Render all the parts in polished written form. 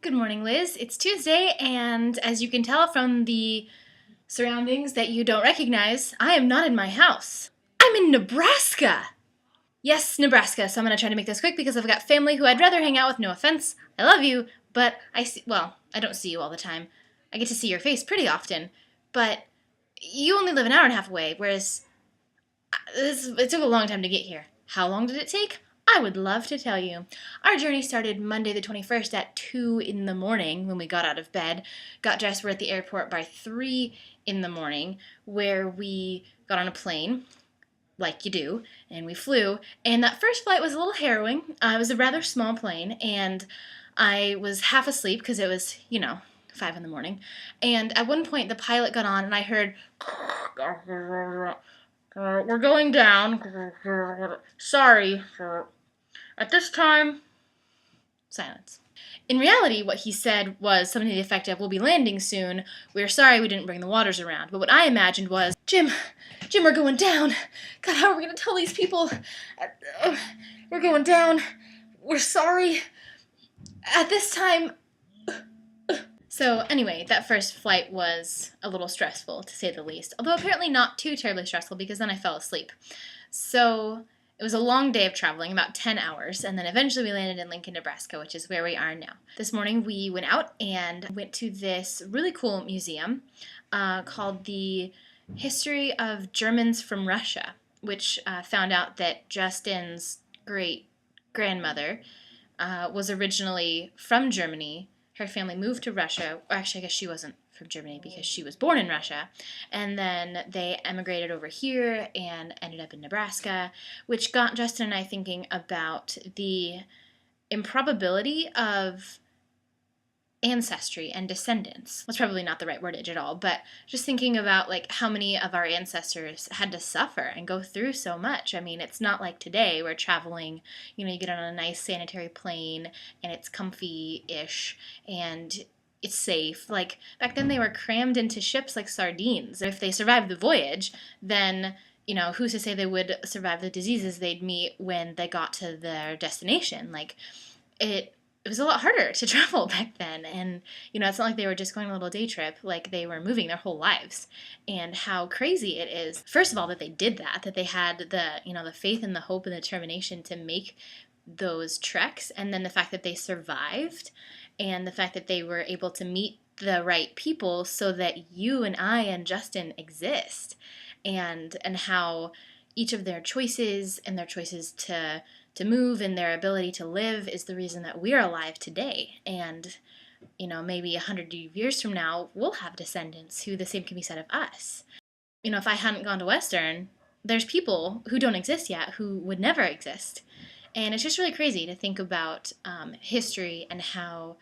Good morning, Liz. It's Tuesday, and as you can tell from the surroundings that you don't recognize, I am not in my house. I'm in Nebraska! Yes, Nebraska, so I'm going to try to make this quick because I've got family who I'd rather hang out with, no offense. I love you, but I don't see you all the time. I get to see your face pretty often, but you only live an hour and a half away, whereas it took a long time to get here. How long did it take? I would love to tell you. Our journey started Monday the 21st at 2 in the morning when we got out of bed. Got dressed, we're at the airport by 3 in the morning, where we got on a plane, like you do, and we flew. And that first flight was a little harrowing. It was a rather small plane, and I was half asleep because it was, 5 in the morning. And at one point, the pilot got on, and I heard, we're going down. Sorry. At this time, silence. In reality, what he said was something to the effect of, we'll be landing soon. We're sorry we didn't bring the waters around. But what I imagined was, Jim, we're going down. God, how are we going to tell these people? We're going down. We're sorry. At this time... So anyway, that first flight was a little stressful, to say the least. Although apparently not too terribly stressful, because then I fell asleep. So it was a long day of traveling, about 10 hours, and then eventually we landed in Lincoln, Nebraska, which is where we are now. This morning we went out and went to this really cool museum called the History of Germans from Russia, which found out that Justin's great-grandmother was originally from Germany. Her family moved to Russia, or actually I guess she wasn't from Germany because she was born in Russia, and then they emigrated over here and ended up in Nebraska, which got Justin and I thinking about the improbability of ancestry and descendants. That's probably not the right wordage at all, but just thinking about like how many of our ancestors had to suffer and go through so much. I mean, it's not like today where traveling, you get on a nice sanitary plane and it's comfy-ish and it's safe. Like back then they were crammed into ships like sardines. If they survived the voyage, then who's to say they would survive the diseases they'd meet when they got to their destination? Like it was a lot harder to travel back then, and it's not like they were just going on a little day trip, like they were moving their whole lives. And how crazy it is, first of all, that they did that they had the faith and the hope and the determination to make those treks, and then the fact that they survived, and the fact that they were able to meet the right people so that you and I and Justin exist, and how each of their choices and their choices to move and their ability to live is the reason that we're alive today. And, maybe 100 years from now, we'll have descendants who the same can be said of us. If I hadn't gone to Western, there's people who don't exist yet who would never exist. And it's just really crazy to think about history and how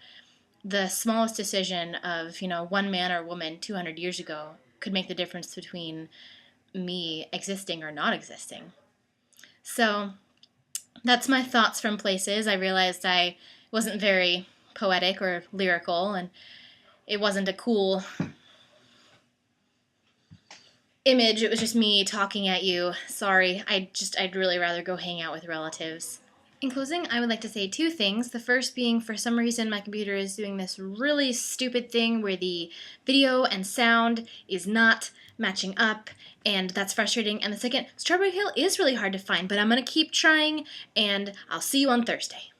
the smallest decision of, one man or woman 200 years ago could make the difference between me existing or not existing. So that's my thoughts from places. I realized I wasn't very poetic or lyrical, and it wasn't a cool image. It was just me talking at you. Sorry, I'd really rather go hang out with relatives. In closing, I would like to say two things. The first being, for some reason, my computer is doing this really stupid thing where the video and sound is not matching up, and that's frustrating. And the second, Strawberry Hill is really hard to find, but I'm going to keep trying, and I'll see you on Thursday.